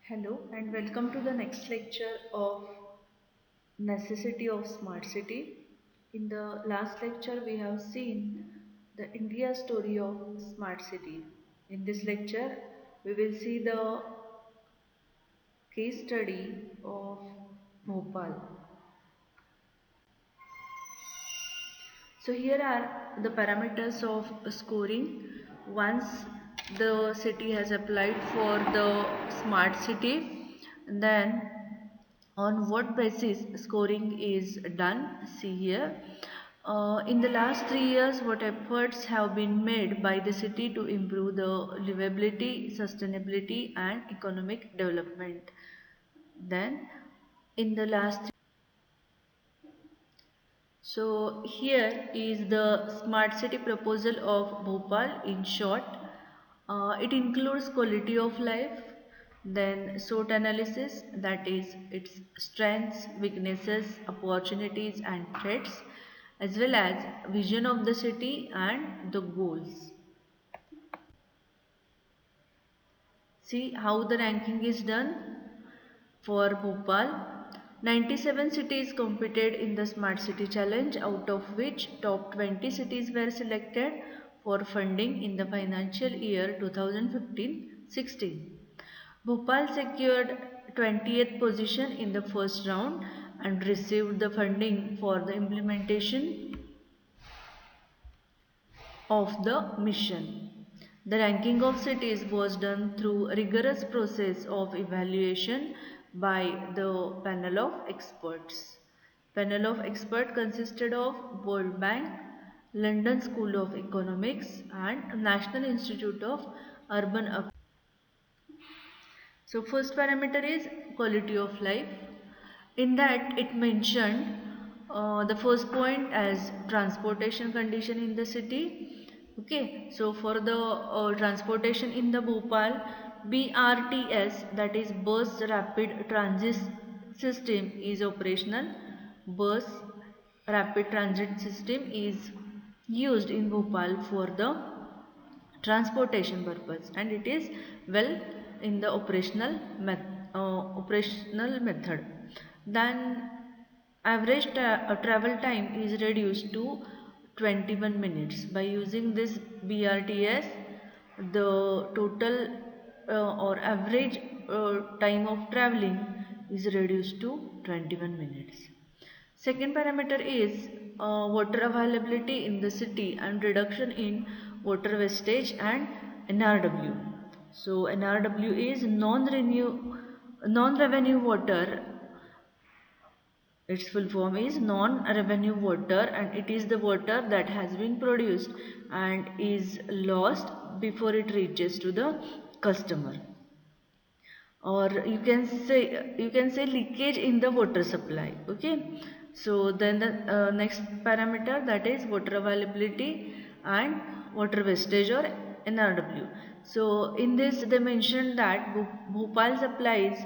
Hello and welcome to the next lecture of necessity of smart city. In the last lecture we have seen the India story of smart city. In this lecture we will see the case study of Bhopal. So here are the parameters of scoring. Once the city has applied for the smart city, then on what basis scoring is done? See here. In the last 3 years, what efforts have been made by the city to improve the livability, sustainability and economic development? Then in the last So here is the smart city proposal of Bhopal in short. It includes quality of life, then SWOT analysis, that is its strengths, weaknesses, opportunities and threats, as well as vision of the city and the goals. See how the ranking is done. For Bhopal, 97 cities competed in the Smart City Challenge, out of which top 20 cities were selected for funding in the financial year 2015-16. Bhopal secured 20th position in the first round and received the funding for the implementation of the mission. The ranking of cities was done through a rigorous process of evaluation by the panel of experts. Panel of experts consisted of World Bank, London School of Economics and National Institute of Urban Affairs. So first parameter is quality of life. In that it mentioned the first point as transportation condition in the city. Okay, so for the transportation in the Bhopal, BRTS, that is Bus Rapid Transit System, is operational. Bus Rapid Transit System is used in Bhopal for the transportation purpose and it is well in the operational method. Then average travel time is reduced to 21 minutes by using this BRTS. The total or average time of traveling is reduced to 21 minutes. Second parameter is water availability in the city and reduction in water wastage and NRW. So NRW is non-revenue water. Its full form is non-revenue water and it is the water that has been produced and is lost before it reaches to the customer, or you can say leakage in the water supply. Okay, so then the next parameter, that is water availability and water wastage or NRW. So in this they mentioned that Bhopal supplies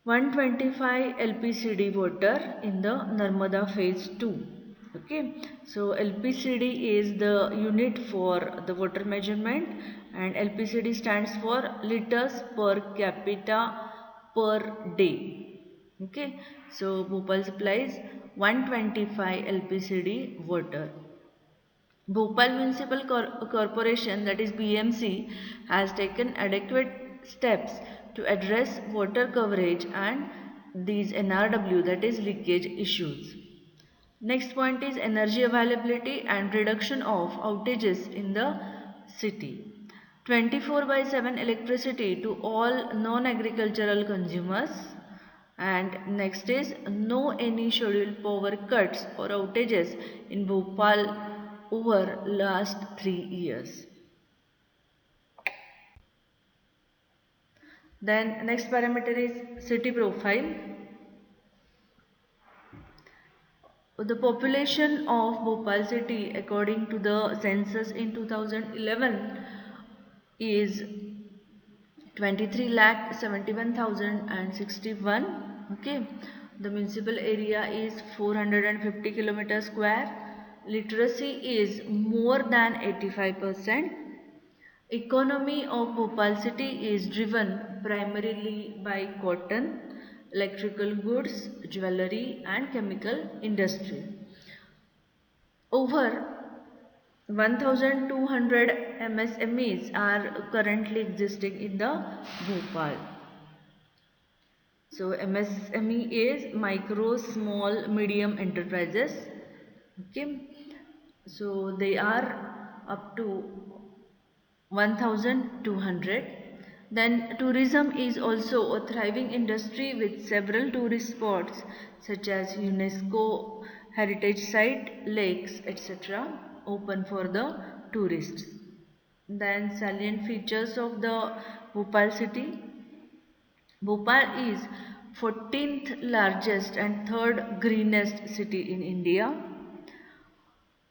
125 LPCD water in the Narmada phase 2. Okay, so LPCD is the unit for the water measurement and LPCD stands for liters per capita per day. Okay, so Bhopal supplies 125 LPCD water. Bhopal Municipal Corporation, that is BMC, has taken adequate steps to address water coverage and these NRW, that is leakage issues. Next point is energy availability and reduction of outages in the city. 24 by 7 electricity to all non-agricultural consumers. And next is no any scheduled power cuts or outages in Bhopal over last 3 years. Then next parameter is city profile. The population of Bhopal city according to the census in 2011 is 23,71,061. Okay, the municipal area is 450 km². Literacy is more than 85%. Economy of Bhopal city is driven primarily by cotton, electrical goods, jewelry and chemical industry. Over 1,200 MSMEs are currently existing in the Bhopal. So MSME is micro, small, medium enterprises. Okay. So they are up to 1,200. Then tourism is also a thriving industry with several tourist spots such as UNESCO heritage site, lakes, etc. open for the tourists. Then salient features of the Bhopal city. Bhopal is 14th largest and third greenest city in India.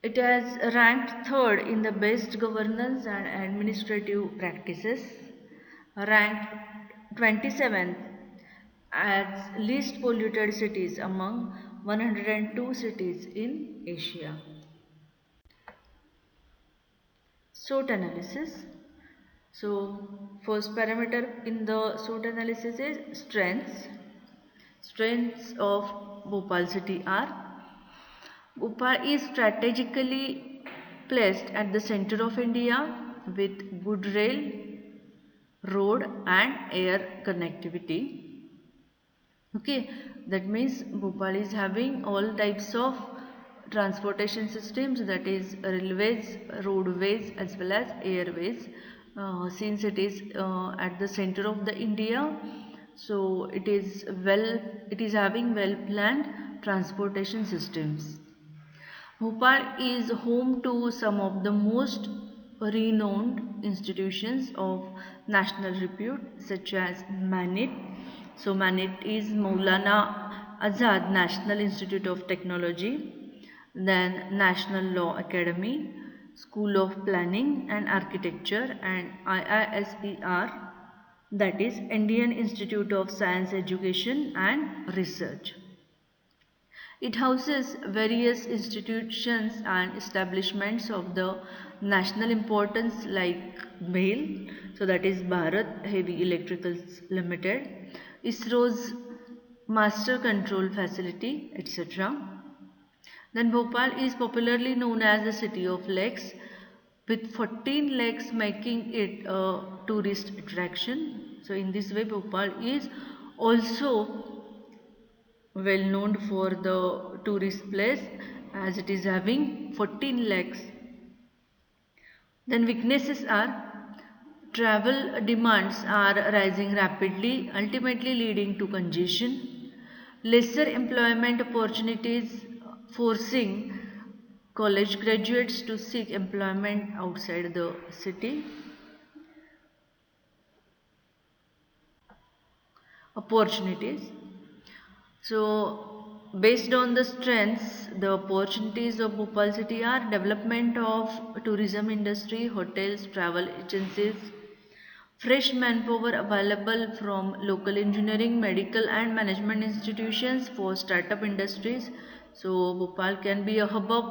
It has ranked third in the best governance and administrative practices, ranked 27th as least polluted cities among 102 cities in Asia. SWOT analysis. So, first parameter in the SWOT analysis is strengths. Strengths of Bhopal city are: Bhopal is strategically placed at the center of India with good rail, road and air connectivity. Okay, that means Bhopal is having all types of transportation systems, that is railways, roadways as well as airways. Since it is at the center of the India, so it is having well planned transportation systems. Bhopal is home to some of the most renowned institutions of national repute such as MANIT. So MANIT is Maulana Azad National Institute of Technology, then National Law Academy, School of Planning and Architecture, and IISER, that is Indian Institute of Science Education and Research. It houses various institutions and establishments of the national importance like BHEL, so that is Bharat Heavy Electricals Limited, ISRO's Master Control Facility, etc. Then Bhopal is popularly known as the city of lakes, with 14 lakes making it a tourist attraction. So in this way Bhopal is also well known for the tourist place as it is having 14 lakes. Then weaknesses are: travel demands are rising rapidly, ultimately leading to congestion, lesser employment opportunities forcing college graduates to seek employment outside the city, opportunities. So, based on the strengths, the opportunities of Bhopal city are development of tourism industry, hotels, travel agencies, fresh manpower available from local engineering, medical and management institutions for startup industries. So, Bhopal can be a hub of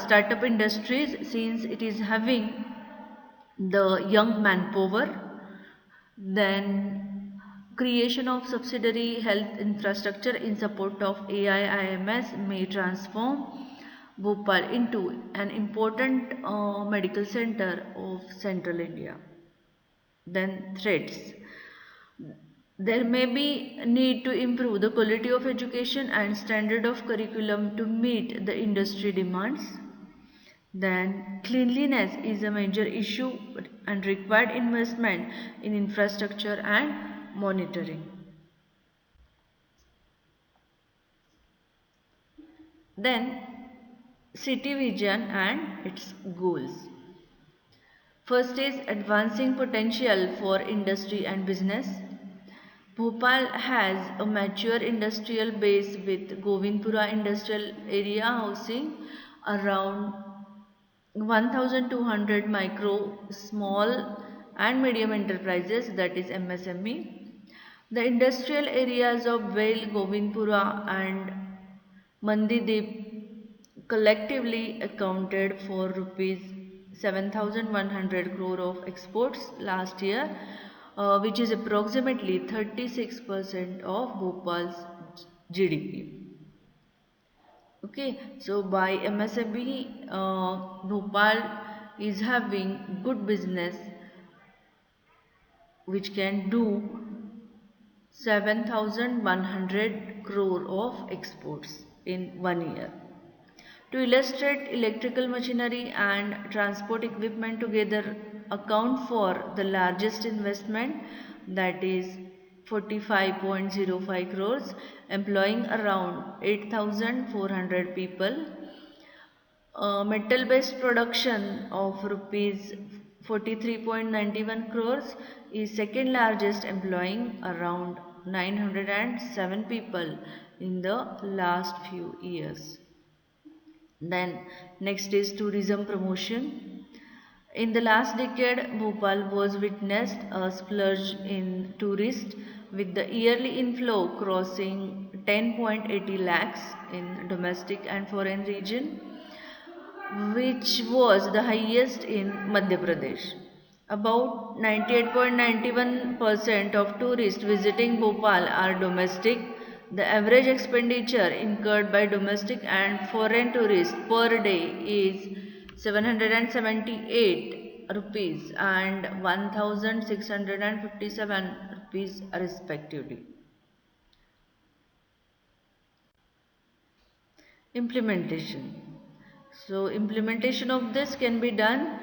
startup industries since it is having the young manpower. Then creation of subsidiary health infrastructure in support of AIIMS may transform Bhopal into an important medical center of central India. Then threats. There may be need to improve the quality of education and standard of curriculum to meet the industry demands. Then cleanliness is a major issue and required investment in infrastructure and monitoring. Then city vision and its goals. First is advancing potential for industry and business. Bhopal has a mature industrial base with Govindpura industrial area housing around 1,200 micro, small and medium enterprises, that is MSME. The industrial areas of Vail, Govindpura and Mandidip collectively accounted for rupees 7,100 crore of exports last year, which is approximately 36% of Bhopal's GDP. Okay, so by MSME, Bhopal is having good business which can do 7,100 crore of exports in 1 year. To illustrate, electrical machinery and transport equipment together account for the largest investment, that is 45.05 crores, employing around 8,400 people. Metal based production of rupees 43.91 crores is second largest, employing around 907 people in the last few years. Then next is tourism promotion. In the last decade, Bhopal was witnessed a splurge in tourists, with the yearly inflow crossing 10.80 lakhs in domestic and foreign region, which was the highest in Madhya Pradesh. About 98.91% of tourists visiting Bhopal are domestic. The average expenditure incurred by domestic and foreign tourists per day is 778 rupees and 1657 rupees respectively. Implementation. So implementation of this can be done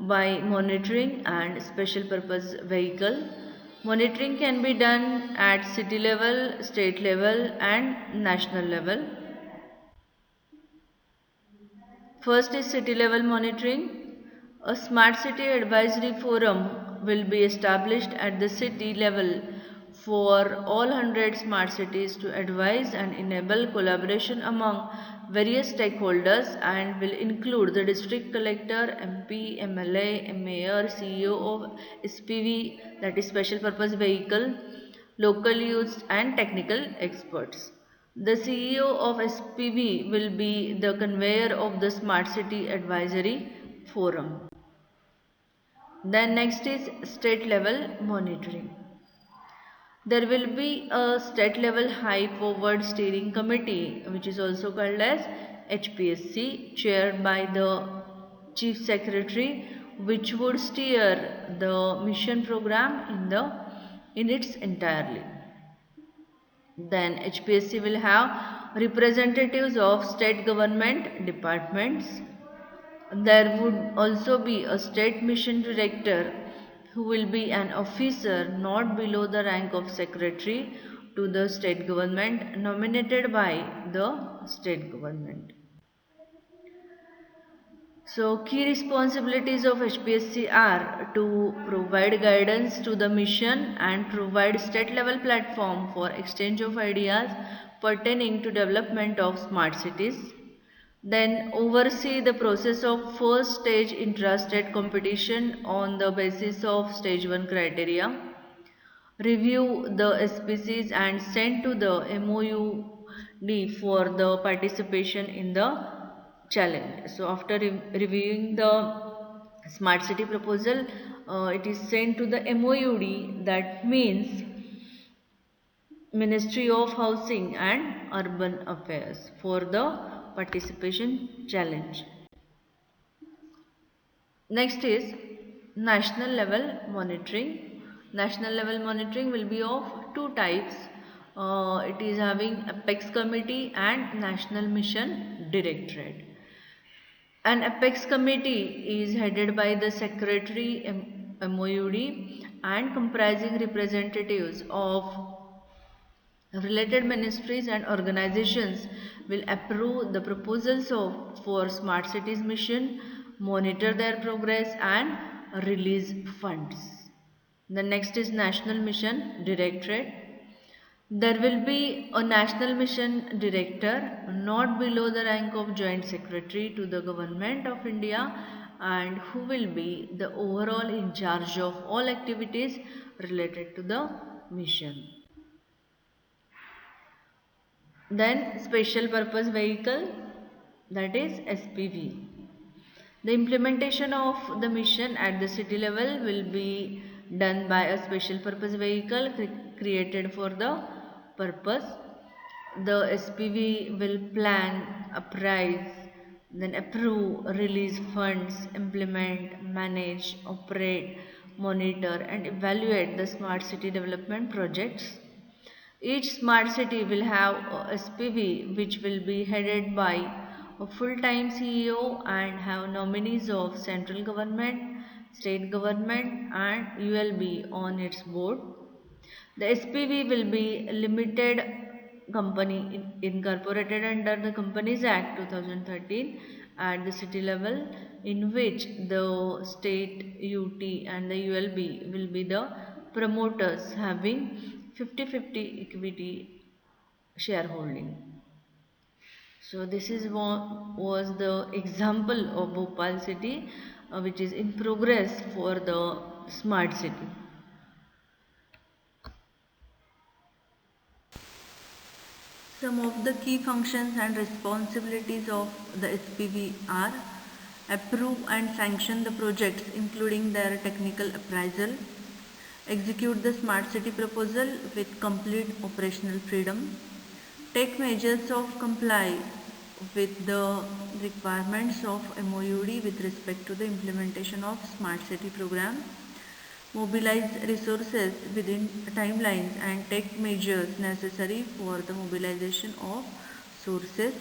by monitoring and special purpose vehicle. Monitoring can be done at city level, state level and national level. First is city level monitoring. A smart city advisory forum will be established at the city level for all 100 smart cities to advise and enable collaboration among various stakeholders, and will include the district collector, MP, MLA, mayor, CEO of SPV, that is special purpose vehicle, local youths and technical experts. The CEO of SPV will be the conveyor of the Smart City Advisory Forum. Then next is state level monitoring. There will be a state level high powered steering committee, which is also called as HPSC, chaired by the Chief Secretary, which would steer the mission program in its entirely. Then HPSC will have representatives of state government departments. There would also be a state mission director, who will be an officer not below the rank of secretary to the state government, nominated by the state government. So key responsibilities of HPSC are to provide guidance to the mission and provide state level platform for exchange of ideas pertaining to development of smart cities. Then oversee the process of first stage intra-state competition on the basis of stage 1 criteria. Review the SPCs and send to the MOUD for the participation in the challenge. So after reviewing the smart city proposal, it is sent to the MOUD, that means Ministry of Housing and Urban Affairs, for the participation challenge. Next is national level monitoring. National level monitoring will be of two types. It is having Apex Committee and National Mission Directorate. An Apex Committee is headed by the Secretary MOUD and comprising representatives of related ministries and organizations, will approve the proposals for Smart Cities mission, monitor their progress and release funds. The next is National Mission Directorate. There will be a National Mission Director not below the rank of Joint Secretary to the Government of India, and who will be the overall in charge of all activities related to the mission. Then special purpose vehicle. that is SPV. The implementation of the mission at the city level will be done by a special purpose vehicle created for the purpose. The SPV will plan, appraise, then approve, release funds, implement, manage, operate, monitor and evaluate the smart city development projects. Each smart city will have a SPV which will be headed by a full-time CEO and have nominees of central government, state government and ULB on its board. The SPV will be a limited company incorporated under the Companies Act 2013 at the city level, in which the state, UT and the ULB will be the promoters having 50-50 equity shareholding. So this is was the example of Bhopal city which is in progress for the smart city. Some of the key functions and responsibilities of the SPV are: approve and sanction the projects including their technical appraisal, execute the smart city proposal with complete operational freedom, take measures of comply with the requirements of MOUD with respect to the implementation of smart city program, mobilize resources within timelines and take measures necessary for the mobilization of sources,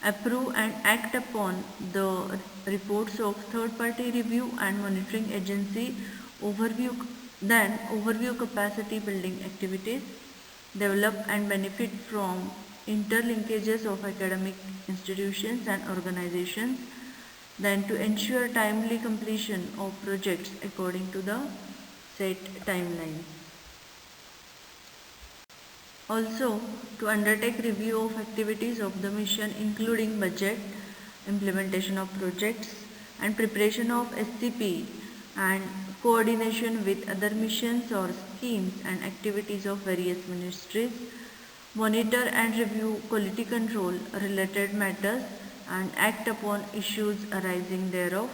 approve and act upon the reports of third-party review and monitoring agency, overview capacity building activities, develop and benefit from interlinkages of academic institutions and organizations, then to ensure timely completion of projects according to the set timelines. Also, to undertake review of activities of the mission including budget, implementation of projects and preparation of SCP and coordination with other missions or schemes and activities of various ministries, monitor and review quality control related matters and act upon issues arising thereof,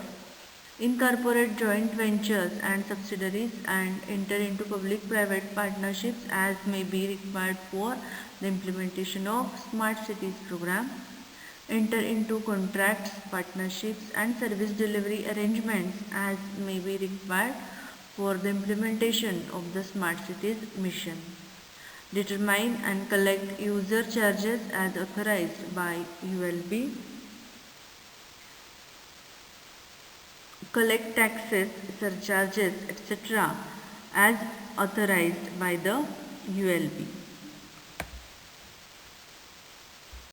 incorporate joint ventures and subsidiaries and enter into public-private partnerships as may be required for the implementation of Smart Cities program, enter into contracts, partnerships and service delivery arrangements as may be required for the implementation of the Smart Cities mission, determine and collect user charges as authorized by ULB, collect taxes, surcharges, etc. as authorized by the ULB.